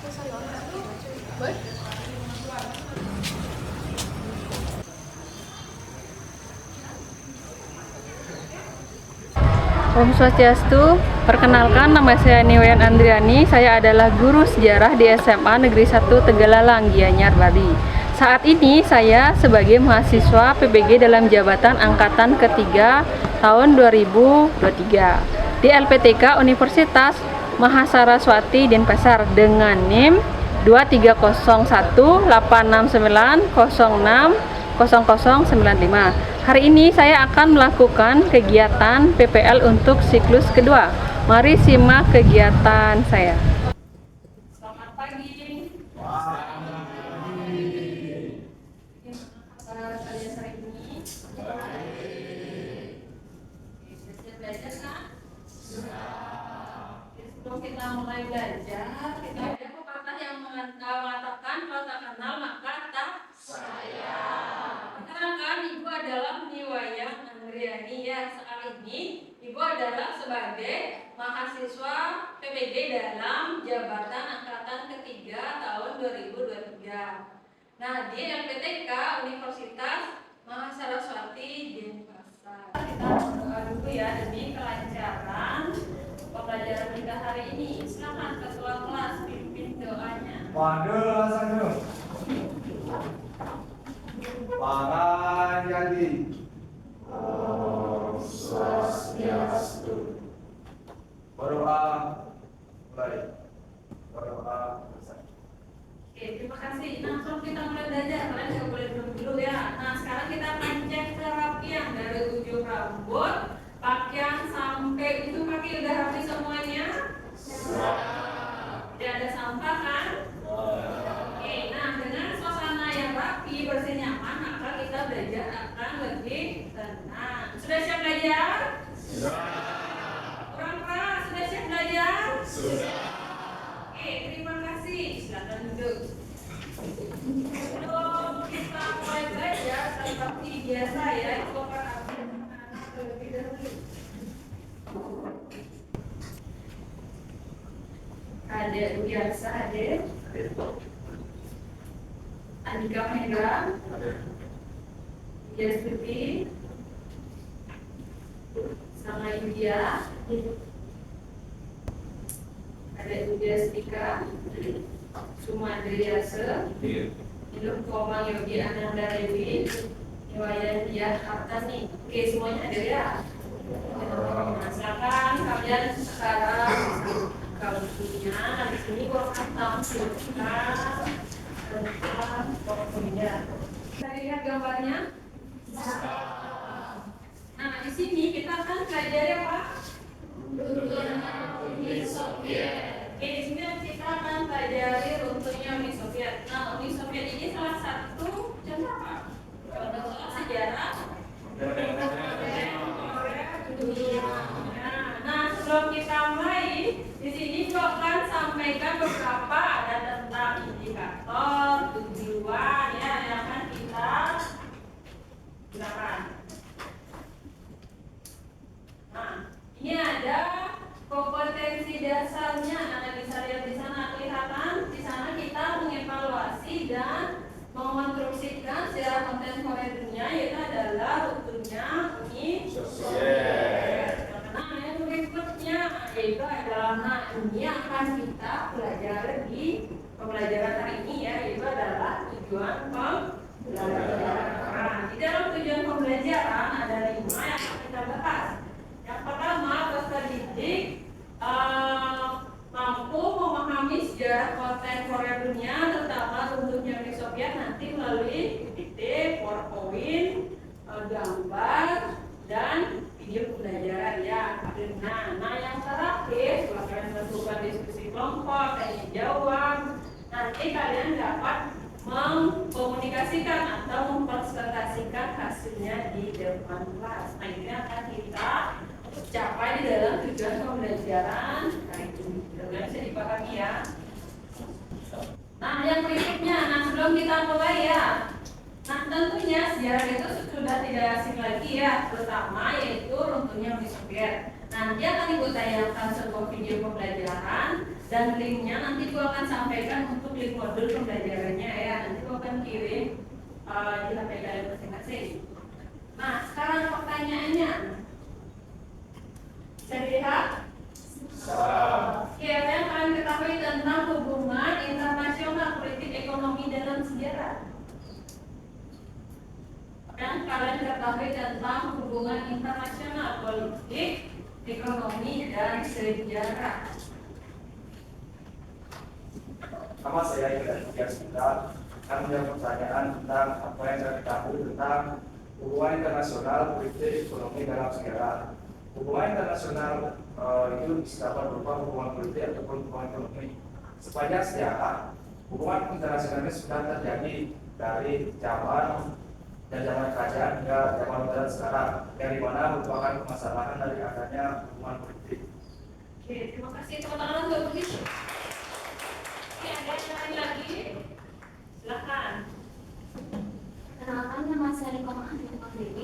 Om Swastiastu, perkenalkan nama saya Niwayan Andriani, saya adalah guru sejarah di SMA Negeri 1 Tegalalang, Gianyar, Bali. Saat ini saya sebagai mahasiswa PBG dalam jabatan Angkatan ketiga tahun 2023 di LPTK Universitas Mahasaraswati Denpasar dengan NIM 230186900095. Hari ini saya akan melakukan kegiatan PPL untuk siklus kedua. Mari simak kegiatan saya. Selamat pagi. Gimana kabar kalian hari ini? Sudah belajar kan? Sebelum kita mulai belajar, kita ada pepatah yang mengatakan kalau tak kenal maka tak sayang. Perkenalkan, Ibu adalah Niwayan Andriani ya. Saat ini Ibu adalah sebagai mahasiswa PBG dalam jabatan Angkatan ketiga tahun 2023. Nah, di LPTK Universitas Mahasaraswati Denpasar. Kita berdoa dulu ya demi kelancaran pembelajaran kita hari ini. Silakan ketua kelas pimpin doanya. Pangan jadi. Om Swastiastu. Berdoa mulai. Berdoa selesai. Oke, terima kasih. Nah, kalau kita mulai belajar, kalian nggak boleh dulu ya. Nah, sekarang kita akan cek kerapian dari ujung rambut, pakaian sampai ujung kaki. Udah rapi semuanya? Tidak ada sampah kan? Oke, nah dengan suasana yang rapi, bersih, nyaman, maka kita belajar akan lebih tenang. Sudah siap belajar? Kurang keras, sudah siap belajar? Oke, terima kasih. Silakan duduk. Sebelum kita mulai belajar, seperti biasa ya, coba anak terlebih dahulu. Ada biasa, ada Andika Mahendra, Yastuti, sama India, ada India Stika, Sumadriyase, Ilum Komang Yogi Ananda Dewi, Niwayan Dia Hartani. Oke, semuanya ada ya. Nah, silakan kalian sekarang kalau punya, di sini gua akan tampilkan tentang pokoknya. Kita lihat gambarnya. Nah, di sini kita akan pelajari apa? Uni Soviet. Oke, di sini kita akan pelajari runtuhnya Uni Soviet. Nah, Uni Soviet ini salah satu contoh apa? Contoh sejarah. Nah, sebelum kita mulai, di sini gua akan sampaikan beberapa ada tentang indikator, tujuan ya yang akan kita gunakan. Nah, ini ada kompetensi dasarnya. Anda bisa lihat di sana, kelihatan di sana kita mengevaluasi dan mengonstruksikan secara kontemporer dunia, yaitu adalah runtuhnya Uni Soviet. Nah, yang berikutnya yaitu adalah ini akan kita pelajari di pembelajaran hari ini ya, yaitu adalah tujuan pembelajaran. Nah, di dalam tujuan pembelajaran ada 5 yang akan kita bahas. Yang pertama, peserta didik mampu memahami sejarah kontemporer dunia, terutama runtuhnya Uni Soviet nanti melalui PPT, PowerPoint, gambar, dan video pembelajaran ya. Nah, yang terakhir, setelah kalian melakukan diskusi kelompok, tanya jawab, nanti kalian dapat mengkomunikasikan atau mempresentasikan hasilnya di depan kelas. Nah, ini akan kita capai di dalam tujuan pembelajaran hari ini. Mudah-mudahan bisa dipahami ya. Nah, yang berikutnya, sebelum kita mulai ya. Nah, tentunya sejarah itu sudah tidak asing lagi ya, terutama yaitu runtuhnya Uni Soviet. Nah, Nanti akan Ibu tayangkan sebuah video pembelajaran dan linknya nanti Ibu akan sampaikan untuk link modul pembelajarannya ya. Nanti Ibu akan kirim di HP kalian masing-masing. Nah, sekarang pertanyaannya, bisa dilihat? Oke, apa yang kalian ketahui tentang hubungan internasional politik ekonomi dalam sejarah? Yang kalian ketahui tentang hubungan internasional politik, ekonomi, dan sejarah. Sama saya tidak sebentar akan menjawab pertanyaan tentang apa yang saya ketahui tentang hubungan internasional politik ekonomi dalam sejarah. Hubungan internasional itu dapat berupa hubungan politik ataupun hubungan ekonomi. Sepanjang sejarah, hubungan internasional ini sudah terjadi dari zaman kerajaan hingga zaman modern sekarang, yang dimana merupakan permasalahan dari adanya hubungan politik. Oke, terima kasih teman-teman untuk begitu. Oke, ada yang lain lagi? Silakan. Perkenalkan, nama saya Riko Mahdi.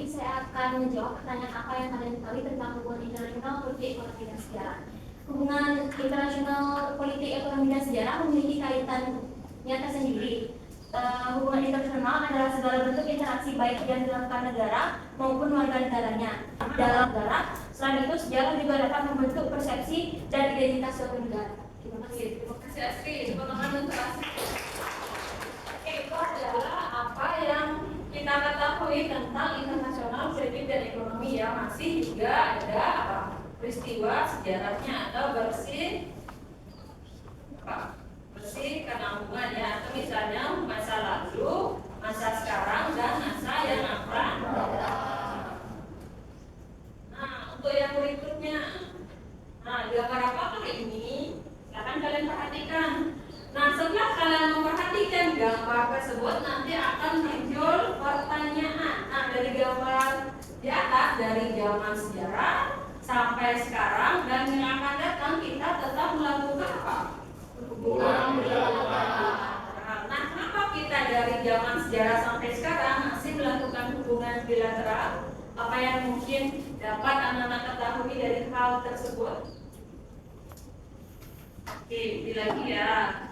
Saya akan menjawab pertanyaan apa yang kalian ketahui tentang hubungan internasional politik ekonomi dan sejarah. Hubungan internasional politik ekonomi dan sejarah memiliki kaitannya tersendiri. Hubungan internasional adalah segala bentuk interaksi baik yang dilakukan negara maupun warga negaranya dalam negara. Selain itu, sejarah juga dapat membentuk persepsi dan identitas suatu negara. Terima kasih. Terima kasih Asri. Teman-teman untuk Asri. Oke, itu adalah apa yang kita ketahui tentang internasional politik dan ekonomi ya. Masih juga ada apa? Peristiwa sejarahnya atau bersih kenambungan ya, atau misalnya masa lalu, masa sekarang, dan masa yang akan datang. Nah, untuk yang berikutnya, gambar apa kali ini? Silahkan kalian perhatikan. Nah, setelah kalian memperhatikan gambar tersebut, nanti akan muncul pertanyaan. Nah, dari gambar di atas, dari zaman sejarah sampai sekarang dan yang akan datang, kita tetap melakukan apa? Hubungan bilateral. Nah, kenapa kita dari zaman sejarah sampai sekarang masih melakukan hubungan bilateral? Apa yang mungkin dapat anak-anak ketahui dari hal tersebut? Oke, lagi ya.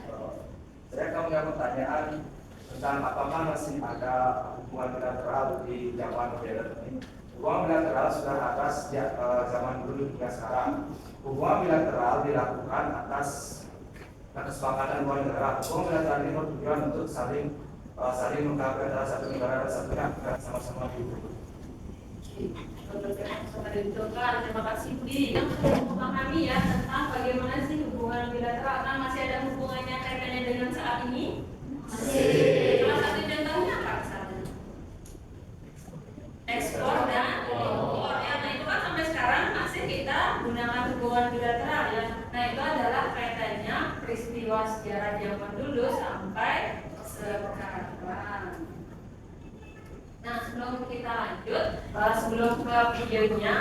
Saya akan menjawab pertanyaan tentang apakah masih ada hubungan bilateral di zaman modern ini. Hubungan bilateral sudah ada sejak zaman dulu hingga sekarang. Hubungan bilateral dilakukan atas kesepakatan dua negara. Hubungan bilateral ini bertujuan untuk saling mengakui antara satu negara dan satu negara sama-sama diukur. Terima kasih Budi yang sudah memahami ya tentang bagaimana sih hubungan bilateral. Nah, masih ada hubungannya kaitannya dengan saat ini? Masih. Salah satu contohnya apa misalnya? Ekspor dan impor ya. Nah, itu kan sampai sekarang masih kita gunakan hubungan bilateral ya. Nah, itu adalah kaitannya peristiwa sejarah zaman dulu sampai sekarang. Nah, sebelum kita lanjut, sebelum ke videonya,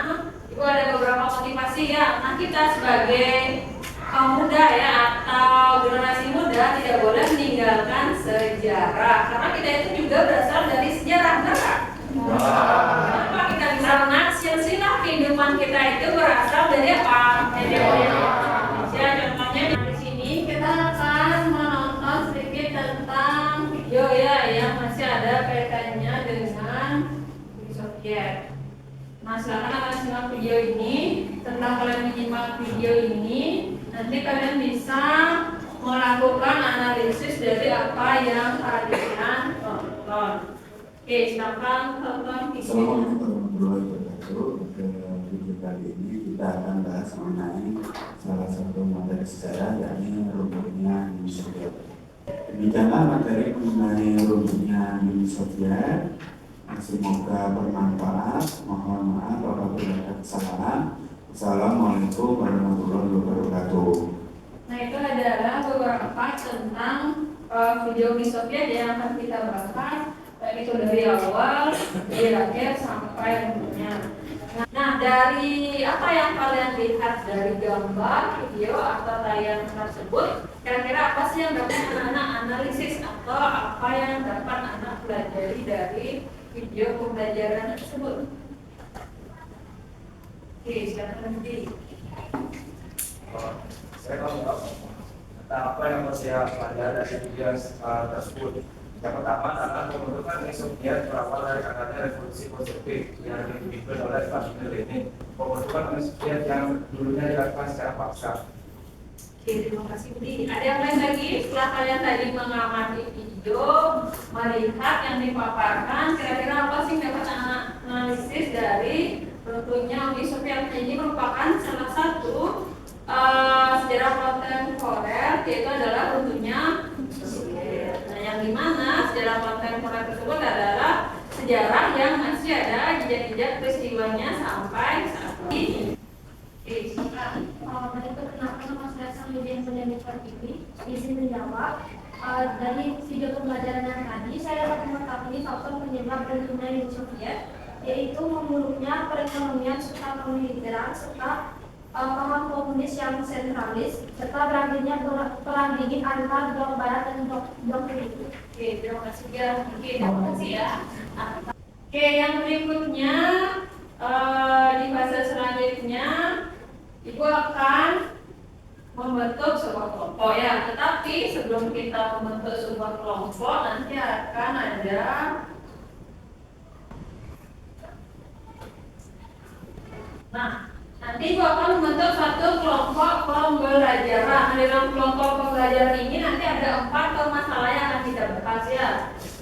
itu ada beberapa motivasi ya. Nah, kita sebagai kaum muda ya atau generasi muda tidak boleh meninggalkan sejarah, karena kita itu juga berasal dari sejarah, benar nggak? Kenapa kita bisa menang? Silsilah kehidupan kita itu berasal dari apa? Dari Indonesia. Contohnya di sini kita akan menonton sedikit tentang video ya yang masih ada kaitannya dengan Uni Soviet. Nah, silakan akan simak video ini. Tentang kalian menyimak video ini, nanti kalian bisa melakukan analisis dari apa yang kalian tonton. Oke, silakan tonton video. Assalamualaikum warahmatullahi wabarakatuh. Pada video kali ini kita akan bahas mengenai salah satu materi sejarah, yakni runtuhnya Uni Soviet. Demikianlah materi mengenai runtuhnya Uni Soviet. Semoga bermanfaat. Mohon maaf apabila ada kesalahan. Assalamualaikum warahmatullahi wabarakatuh. Nah, itu adalah beberapa tentang video Uni Soviet yang akan kita bahas, baik itu dari awal, dari akhir sampai ujungnya. Nah, dari apa yang kalian lihat dari gambar, video atau tayangan tersebut, kira-kira apa sih yang dapat anak-anak analisis atau apa yang dapat anak pelajari dari video pembelajaran tersebut? Oke, silakan Budi. Saya mau jawab tentang apa yang saya pelajari dari video tersebut. Yang pertama adalah pembentukan Uni Soviet berawal dari adanya revolusi Bolshevik yang dipimpin oleh Vladimir Lenin. Pembentukan Uni Soviet yang dulunya dilakukan secara paksa. Oke, terima kasih Budi. Ada yang lain lagi? Setelah kalian tadi mengamati video, melihat yang dipaparkan, kira-kira apa sih yang dapat analisis dari tentunya Uni Soviet ini merupakan salah satu sejarah kontemporer, yaitu adalah tentunya Soviet. Nah, yang dimana sejarah kontemporer tersebut adalah sejarah yang masih ada jejak-jejak peristiwanya sampai saat ini. Oke, silakan. Perkenalkan nama saya Samudin Pendidikan TV. Izin menjawab. Dari video pembelajaran yang tadi, saya dapat mengetahui faktor penyebab bentuknya Uni Soviet, yaitu memburuknya perekonomian serta pemiliteran serta paham komunis yang sentralis serta berakhirnya perang dingin antara blok barat dan blok timur. Oke, terima kasih ya. Oke, terima kasih ya. Oke, yang berikutnya di fase selanjutnya Ibu akan membentuk sebuah kelompok ya. Tetapi sebelum kita membentuk sebuah kelompok, nanti akan ada nanti Ibu akan membentuk satu kelompok pembelajaran. Di dalam kelompok pembelajaran ini nanti ada 4 permasalahan yang akan kita bahas ya.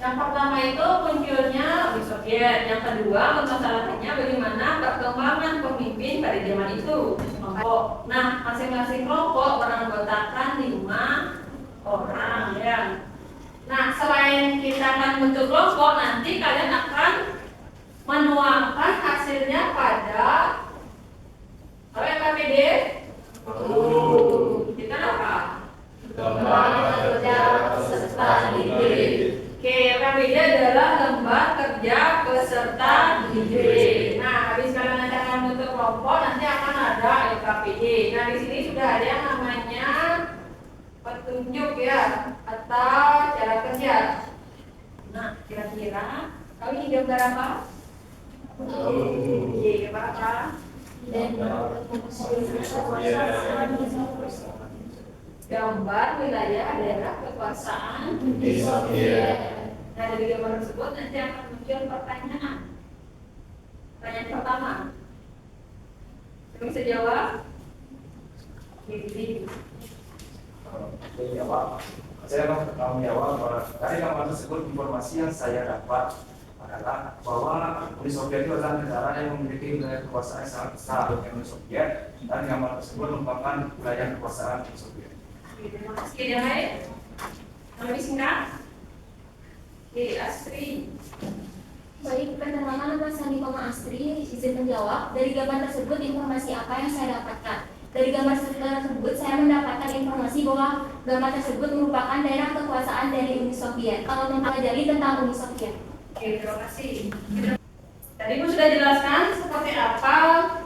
Yang pertama itu munculnya Uni Soviet. Yang kedua permasalahannya bagaimana perkembangan pemimpin pada zaman itu. Nah, masing-masing kelompok beranggotakan 5 orang ya. Nah, selain kita akan bentuk kelompok, nanti kalian akan menuangkan hasilnya pada KPD. Kita apa? Kerja peserta didik. Oke, KPD adalah lembar kerja peserta didik. Nah, habis kalian nanti akan bentuk kelompok, nanti akan ada LKPD. Nah, di sini sudah ada yang namanya petunjuk ya, atau cara kerja. Nah, kira-kira kau ini gambar apa? Oke, gambar apa? Gambar wilayah daerah kekuasaan Uni Soviet. Nah, dari gambar tersebut nanti akan muncul pertanyaan. Pertanyaan pertama, kamu bisa jawab? Jadi, Saya mau menjawab dari gambar tersebut informasi yang saya dapat adalah bahwa Uni Soviet itu adalah negara yang memiliki wilayah kekuasaan yang sangat besar dengan Uni Soviet, dan gambar tersebut merupakan wilayah kekuasaan Uni Soviet. terima kasih. Yang lain? Lebih singkat? Oke, Astri. Baik, perkenalkan nama saya Niko Astri, izin menjawab. Dari gambar tersebut informasi apa yang saya dapatkan? Dari gambar tersebut saya mendapatkan informasi bahwa gambar tersebut merupakan daerah kekuasaan dari Uni Soviet. Kalau mempelajari tentang Uni Soviet. Oke, terima kasih. Tadi Ibu sudah jelaskan seperti apa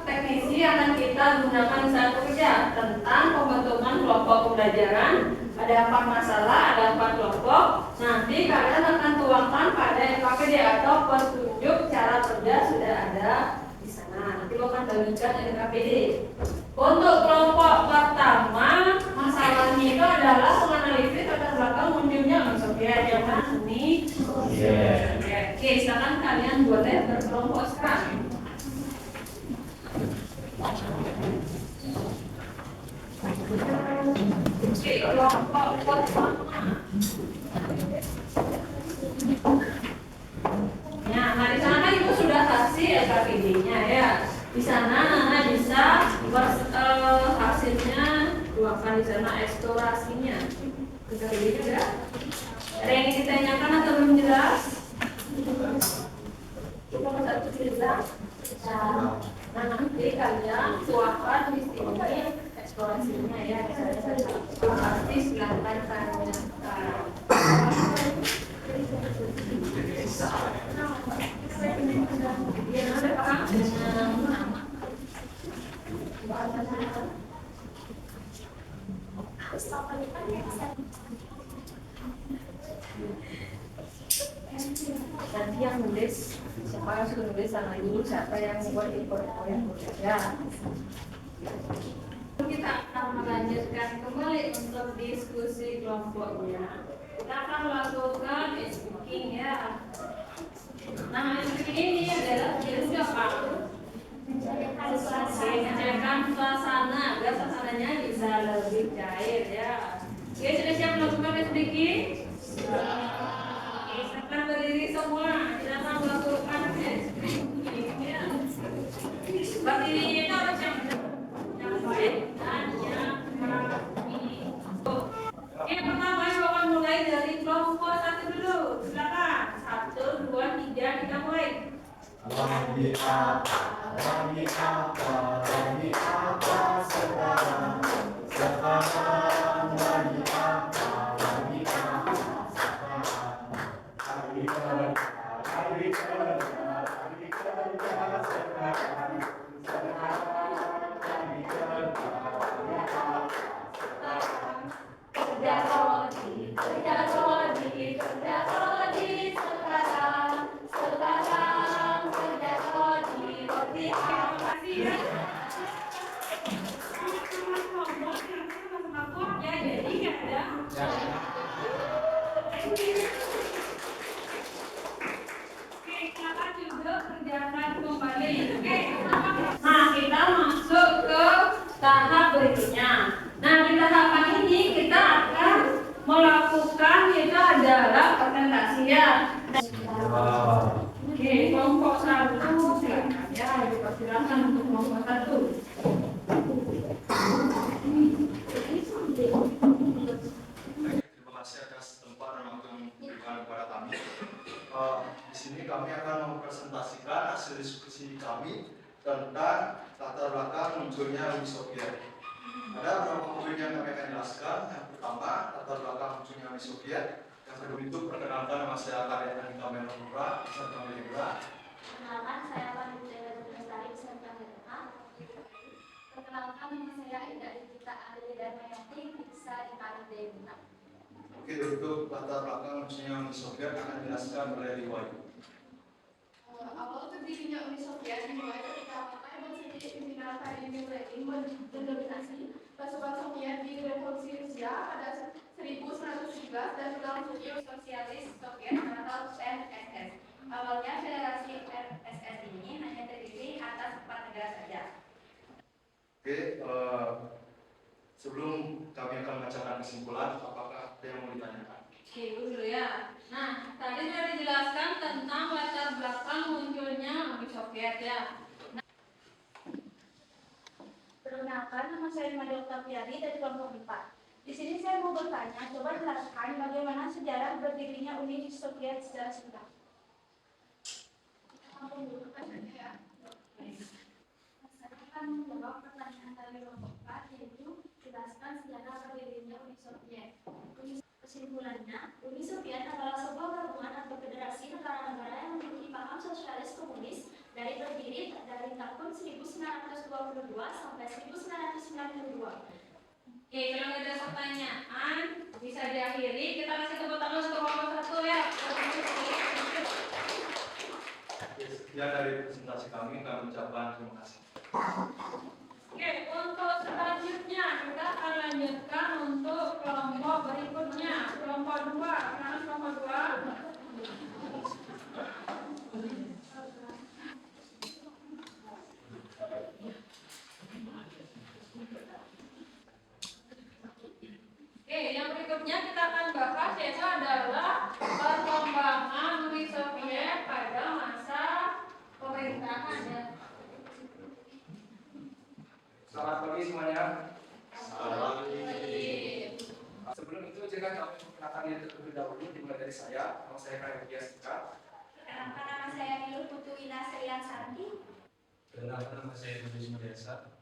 teknisi yang akan kita gunakan saat bekerja tentang pembentukan kelompok pembelajaran. Ada 4 masalah, ada 4 kelompok. Nanti kalian akan tuangkan pada LKPD atau petunjuk cara kerja sudah ada di sana. Nanti Ibu akan bagikan LKPD. Untuk kelompok pertama, masalahnya itu adalah menganalisis latar belakang munculnya Uni Soviet yang mana Uni Soviet. Oke, silakan kalian boleh berkelompok sekarang. Oke, kelompok pertama. Nah, di sana kan Ibu sudah kasih LKPD-nya ya. Di sana Nana bisa hasilnya tuangkan di sana eksplorasinya. LKPD-nya ada? Ada yang ingin ditanyakan atau belum jelas? Coba satu jelas. Nah, nanti kalian tuangkan di sini eksplorasinya ya. Pasti silahkan tanyakan. Nanti yang nulis, siapa yang suka nulis sama ini, siapa yang buat info-info yang berbeda. Kita akan melanjutkan kembali untuk diskusi kelompoknya. Kita akan melakukan speaking ya. Nah, speaking ini adalah jenis apa? Mencairkan suasana, agar suasananya bisa lebih cair ya. Oke, sudah siap melakukan speaking? Oke, silakan berdiri semua. Kita akan melakukan speaking ya. Berdiri itu harus yang baik dan yang rapi. Oke, pertama saya akan mulai dari kelompok 1 dulu. Silakan. 1, 2, 3 kita mulai. Lagi apa sekarang? Sekarang lagi apa? Lagi apa sekarang? Lagi kerja sekarang. Sekarang lagi Nah, kita masuk ke tahap berikutnya. Nah, di tahapan ini kita akan melakukan itu adalah presentasi ya. Oke, kelompok 1 silakan ya, dipersilakan untuk kelompok 1. Terima kasih atas tempat dan waktu yang diberikan kepada kami. Di sini kami akan mempresentasikan hasil diskusi kami tentang latar belakang munculnya Uni Soviet. Ada beberapa poin yang kami akan jelaskan. Yang pertama, latar belakang munculnya Uni Soviet. Yang kedua itu perkenalkan nama saya Karya Anita Menopura, serta Melindra. Perkenalkan, saya Wanita Lestari beserta Mereka. Perkenalkan, nama saya Ida Dita Adli Darmayati, bisa dipanggil Dewi. Oke, untuk latar belakang munculnya Uni Soviet akan dijelaskan oleh Liwai. Awal berdirinya Uni Soviet dimulai ketika partai Bolshevik pimpinan Vladimir Lenin mendominasi pasukan Soviet di Revolusi Rusia pada 1917 dan berlangsung Sosialis Soviet atau URSS. Awalnya Federasi URSS ini hanya terdiri atas 4 negara saja. Oke, sebelum kami akan membacakan kesimpulan, apakah ada yang mau ditanyakan? Oke, dulu ya. Nah, tadi sudah dijelaskan tentang latar belakang munculnya Uni Soviet ya. Perkenalkan, nama saya Mada Oktaviani dari kelompok 4. Di sini saya mau bertanya, coba jelaskan bagaimana sejarah berdirinya Uni Soviet secara singkat. Saya akan menjawab pertanyaan dari kelompok 4, yaitu jelaskan sejarah berdirinya Uni Soviet. Kesimpulannya, Uni Soviet adalah sebuah gabungan atau federasi negara-negara yang memiliki paham sosialis komunis dari berdiri dari tahun 1922 sampai 1992. Oke, kalau ada pertanyaan bisa diakhiri. Kita kasih tepuk tangan untuk kelompok 1 ya. Sekian dari presentasi kami ucapkan terima kasih. Oke, untuk selanjutnya kita akan lanjutkan untuk kelompok berikutnya, kelompok 2. Karena kelompok 2. Oke, yang berikutnya kita akan bahas yaitu adalah perkembangan Uni Soviet pada masa pemerintahan ya. Selamat pagi semuanya. Selamat pagi. Sebelum itu, jika kami memperkenalkan diri terlebih dahulu, dimulai dari saya. Nama saya Karya Sika. Perkenalkan, nama saya Nilur Putu Ina Serian Santi. Perkenalkan, nama saya Budi Sumadiasa.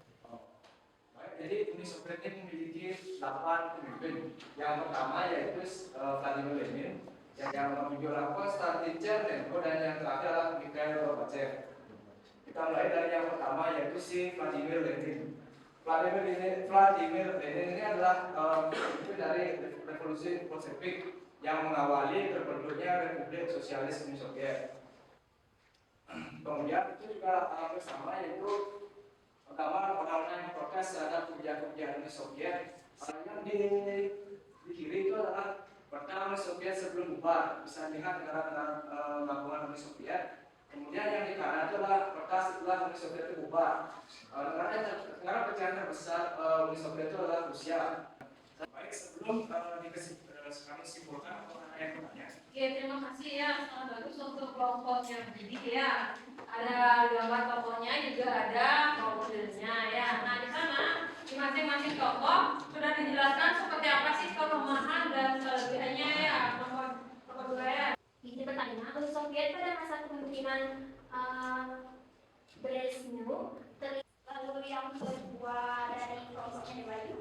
Baik, jadi Uni Soviet ini memiliki 8 pemimpin. Yang pertama yaitu Vladimir Lenin, yang kedua Konstantin Chernenko, dan yang terakhir adalah Mikhail Gorbachev. Kita mulai dari yang pertama yaitu si Vladimir Lenin. Vladimir Lenin ini adalah pemimpin dari revolusi Bolshevik yang mengawali terbentuknya Republik Sosialis Uni Soviet. juga bersama, yaitu pertama penanganan protes terhadap kebijakan Uni Soviet. Yang di kiri itu adalah pertama Uni Soviet sebelum bubar, bisa dilihat negara-negara gabungan Uni Soviet. Kemudian yang di kanan itu adalah peta setelah Uni Soviet itu bubar. Negara pecahan terbesar Uni Soviet itu adalah Rusia. Baik, sebelum kami simpulkan atau ada yang bertanya. Oke, terima kasih ya, sangat bagus untuk kelompoknya didik ya. Ada gambar tokohnya, juga ada modelnya ya. Nah, di sana di masing-masing tokoh sudah dijelaskan seperti apa sih kelemahan dan kelebihannya ya, tokoh budaya. Jadi pertanyaan, Uni Soviet pada masa kepemimpinan Brezhnev lalu yang kedua dari kelompoknya Bayu.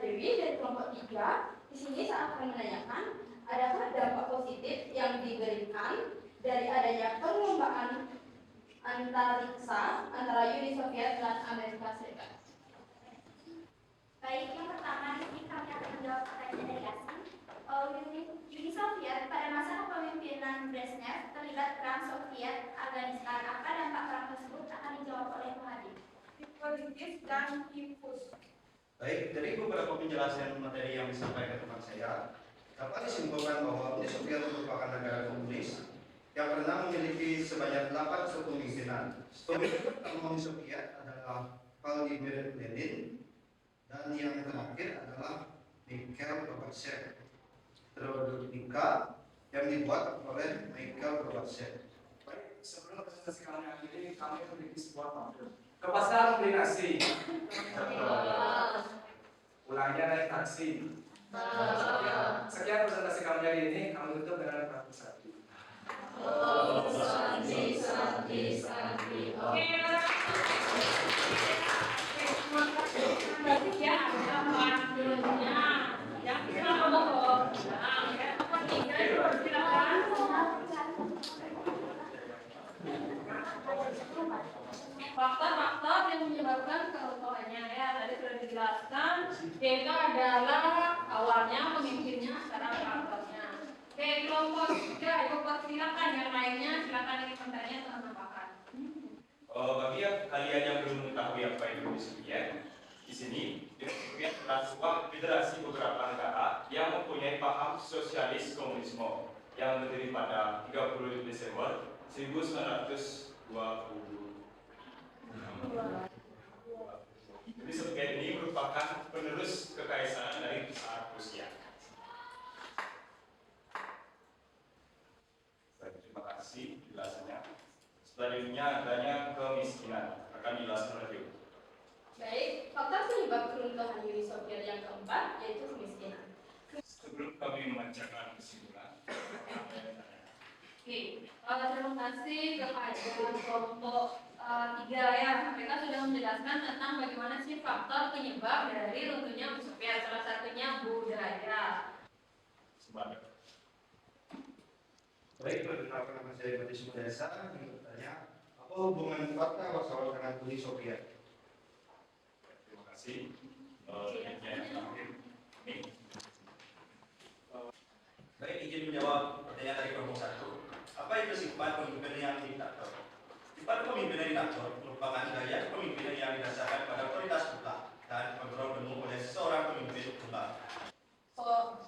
Dewi dari kelompok 3. Di sini saya akan menanyakan, adakah dampak positif yang diberikan dari adanya perlombaan antariksa antara Uni Soviet dan Amerika Serikat? Baik, yang pertama di sini kami akan menjawab pertanyaan dari Yasin. Uni Soviet pada masa kepemimpinan Brezhnev terlibat perang Soviet Afghanistan. Apa dampak perang tersebut akan dijawab oleh Muhammad. Politis dan infus. Baik, dari beberapa penjelasan materi yang disampaikan teman saya, dapat disimpulkan bahwa Uni Soviet merupakan negara komunis yang pernah memiliki sebanyak 8 kepemimpinan. Pemimpin pertama Uni Soviet adalah Vladimir Lenin, dan yang terakhir adalah Mikhail Gorbachev. Terduga yang dibuat oleh Mikhail Gorbachev. Baik, sebelum presentasi kami akhiri, kami memiliki sebuah pamflet. Kepastian beli nasi. Pulangnya naik taksi. Sekian presentasi kami hari ini, kami tutup dengan prabu sakti. Oke, ya, ada panduannya. Yang kita ngomong, ya, apa tiga itu silakan. Faktor-faktor yang menyebabkan kerusuhannya ya tadi sudah dijelaskan, yaitu adalah awalnya pemimpinnya secara faktornya. Oke, kelompok 3 ibu silakan, yang lainnya silakan ini bertanya atau menambahkan. Bagi kalian yang belum mengetahui apa itu Uni Soviet, di sini Uni Soviet adalah sebuah federasi beberapa negara yang mempunyai paham sosialis komunisme yang berdiri pada 30 Desember 1920. Uni Soviet ini merupakan penerus kekaisaran dari Tsar Rusia. Terima kasih penjelasannya. Selanjutnya adanya kemiskinan, akan dijelaskan oleh Dewi. Baik, faktor penyebab keruntuhan Uni Soviet yang keempat yaitu kemiskinan. Sebelum kami membacakan kesimpulan, Oke, terima kasih kepada kelompok 3 ya. Mereka sudah menjelaskan tentang bagaimana sih faktor penyebab dari runtuhnya Uni Soviet. Salah satunya budaya. sebentar. Baik, perkenalkan nama saya Badi Sumedesa. Ingin bertanya, apa hubungan fakta wassalam dengan Uni Soviet? Terima kasih. Yang terakhir, ini. Baik, izin menjawab pertanyaan dari kelompok 1. Apa itu sifat pemimpin yang diktator? Sifat pemimpin yang diktator merupakan gaya kepemimpinan yang didasarkan pada otoritas mutlak dan kontrol penuh oleh seorang pemimpin mutlak.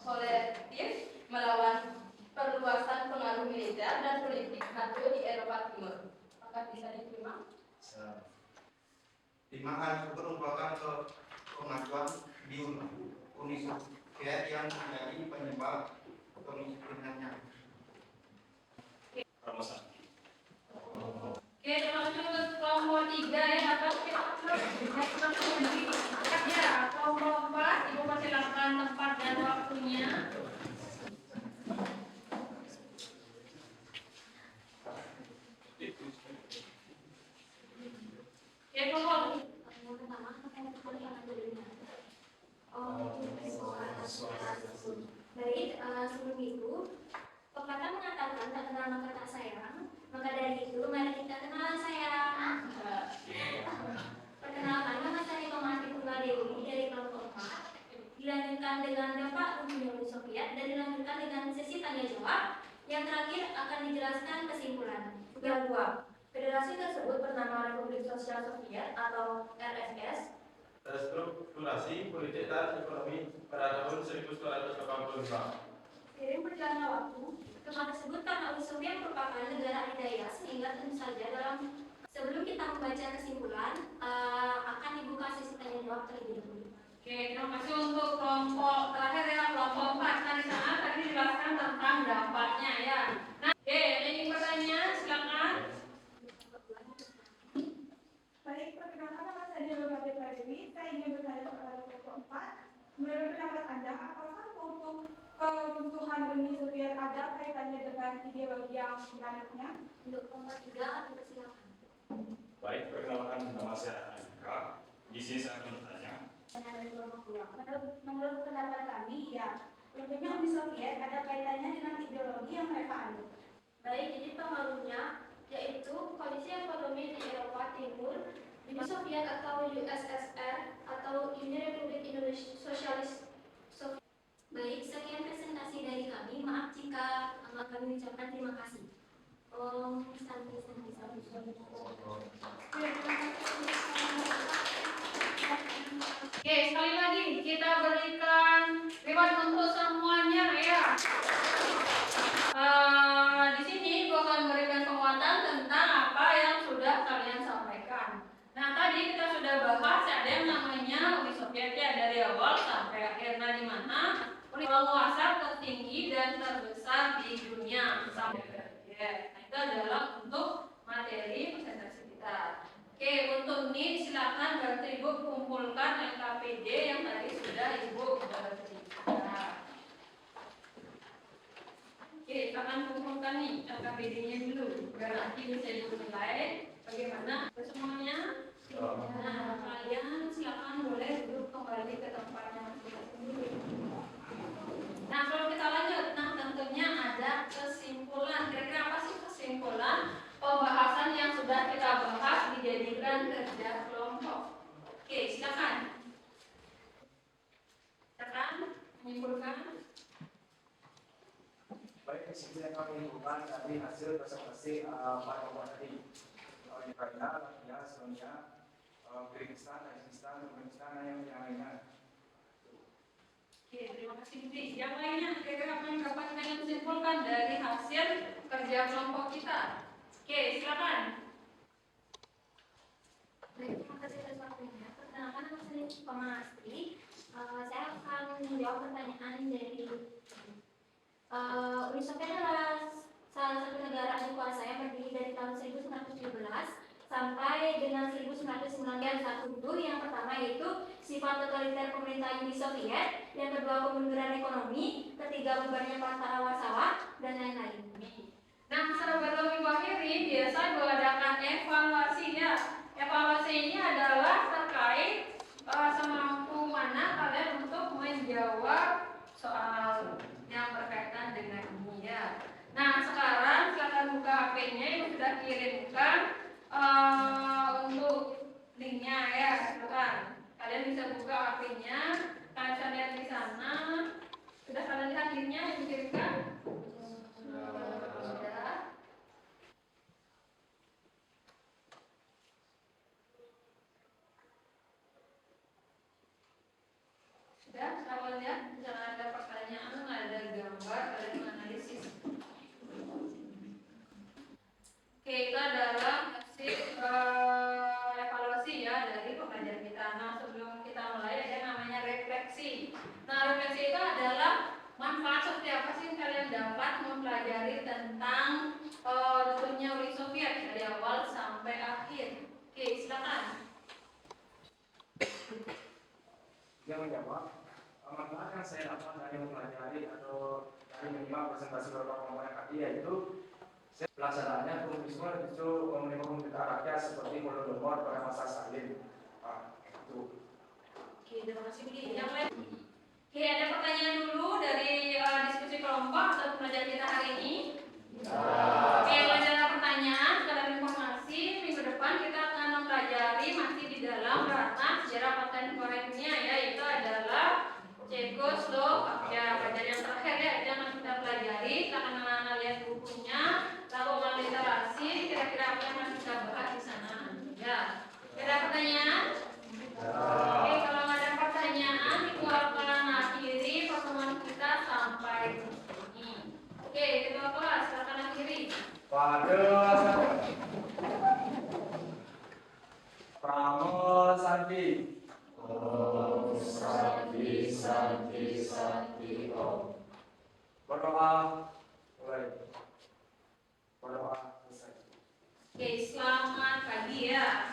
Selektif melawan perluasan pengaruh militer dan politik NATO di Eropa Timur. Apakah bisa diterima? Timaan merupakan pengakuan di Uni Soviet yang menjadi penyebab kemimpinannya. Romo Sakti. Oke, terima kasih untuk kelompok 3 ya. Atas kita ya, kelompok 4 Ibu persilakan tempat dan waktunya. Oke, kelompok Yang pertama, baik, sebelum itu, pepatah mengatakan tak kenal maka tak sayang. Maka dari itu, mari kita kenalan sayang. Perkenalkan, nama saya Tomasi Tunggal Dewi dari kelompok 4. Dilanjutkan dengan dampak runtuhnya Uni Soviet dan dilanjutkan dengan sesi tanya menjelaskan kesimpulan. Yang kedua, federasi tersebut bernama Republik Sosial Soviet atau RSS. Terstrukturasi politik dan ekonomi pada tahun 1985. Seiring berjalannya waktu, tempat tersebut karena Uni Soviet merupakan negara adidaya sehingga tentu saja sebelum kita membaca kesimpulan akan dibuka sesi tanya jawab terlebih dahulu. Oke, terima kasih untuk kelompok terakhir ya, kelompok 4. Nah, di sana tadi dijelaskan tentang dampaknya ya. Nah, oke, ada yang bertanya, silakan. Baik, perkenalkan nama saya Dewi Pradewi. Saya ingin bertanya kepada kelompok 4. Menurut pendapat Anda, apakah untuk keruntuhan Uni Soviet ada kaitannya dengan ideologi yang dianutnya? Untuk kelompok 3, silakan. Baik, perkenalkan nama saya Andika. Di sini saya akan bertanya. Menurut pendapat kami, ya, tentunya Uni Soviet ada kaitannya dengan ideologi yang mereka anut. Baik, jadi pengaruhnya yaitu kondisi ekonomi di Eropa Timur, Uni Soviet atau USSR atau Uni Republik Indonesia Sosialis Soviet. Baik, sekian presentasi dari kami. Maaf jika kami ucapkan terima kasih. Oke, sekali lagi kita berikan reward untuk semuanya ya. Di sini gue akan berikan penguatan tentang apa yang sudah kalian sampaikan. Nah, tadi kita sudah bahas ada yang namanya Uni Soviet ya, dari awal sampai akhirnya di mana Uni penguasa tertinggi dan terbesar di dunia sampai akhir. Nah, itu adalah untuk materi presentasi kita. Oke, untuk ini silakan bantu Ibu kumpulkan LKPD yang tadi sudah Ibu berikan. Oke, silakan kumpulkan nih LKPD-nya dulu, biar nanti bisa Ibu nilai bagaimana semuanya. Nah, kalian silakan boleh duduk kembali ke tempatnya masing-masing dulu. Nah, kalau kita lanjut, nah tentunya ada kesimpulan. Kira-kira apa sih kesimpulan pembahasan yang sudah kita bahas dijadikan kerja kelompok? Oke, silakan. Silakan menyimpulkan. Baik, di sini saya akan menyimpulkan dari hasil presentasi para kelompok tadi. Ukraina, Latvia, Estonia, Kyrgyzstan, Tajikistan, Turkmenistan, yang lainnya. Oke, terima kasih Budi. Yang lainnya, kira-kira apa yang dapat kalian simpulkan dari hasil kerja kelompok kita? Oke, silakan. Baik, terima kasih atas waktunya. Perkenalkan nama saya Pamastri. Saya akan menjawab pertanyaan dari Uni Soviet adalah salah satu negara adikuasa yang berdiri dari tahun 1917 sampai dengan 1991. Yang pertama yaitu sifat totaliter pemerintah Uni Soviet, yang kedua kemunduran ekonomi, ketiga bubarnya Pakta Warsawa, dan lain-lain. Nah, sahabat Lomi Bahiri biasa mengadakan evaluasi ya. Evaluasi ini adalah terkait semampu mana kalian untuk menjawab soal yang berkaitan dengan ini ya. Nah, sekarang silakan buka HP-nya yang sudah kirimkan untuk linknya ya, silakan. Kalian bisa buka HP-nya, kalian bisa lihat di sana. Sudah kalian lihat linknya yang dikirimkan? Sudah. Sudah, kalau lihat di sana ada pertanyaan, ada gambar, ada analisis. Oke, itu adalah hasil evaluasi ya dari pembelajaran kita. Nah, sebelum kita mulai ada yang namanya refleksi. Nah, refleksi itu adalah manfaat seperti apa sih yang kalian dapat mempelajari tentang runtuhnya Uni Soviet dari awal sampai akhir. Oke, silakan. Yang menjawab, manfaat yang saya dapat dari mempelajari atau dari menyimak presentasi beberapa kelompok yang tadi yaitu pelaksanaannya komunisme justru memenuhi kita rakyat seperti Holodomor pada masa Stalin. Itu. Oke, terima kasih Budi. Yang lain? Oke, ada pertanyaan dulu dari diskusi kelompok atau pembelajaran kita hari ini? Oke, kalau ada pertanyaan, sekadar informasi, minggu depan kita akan mempelajari masih di dalam ranah sejarah Partai Negara Dunia ya, itu adalah Cekoslovakia. Pelajaran yang terakhir ya, itu yang akan kita pelajari. Kita akan lihat bukunya. itu akan akhiri pertemuan kita sampai di sini. Oke, ketua kelas silakan akhiri. Pada Pramo Santi. Om Santi Santi Santi Om. Berdoa mulai. Berdoa selesai. Oke, selamat pagi ya.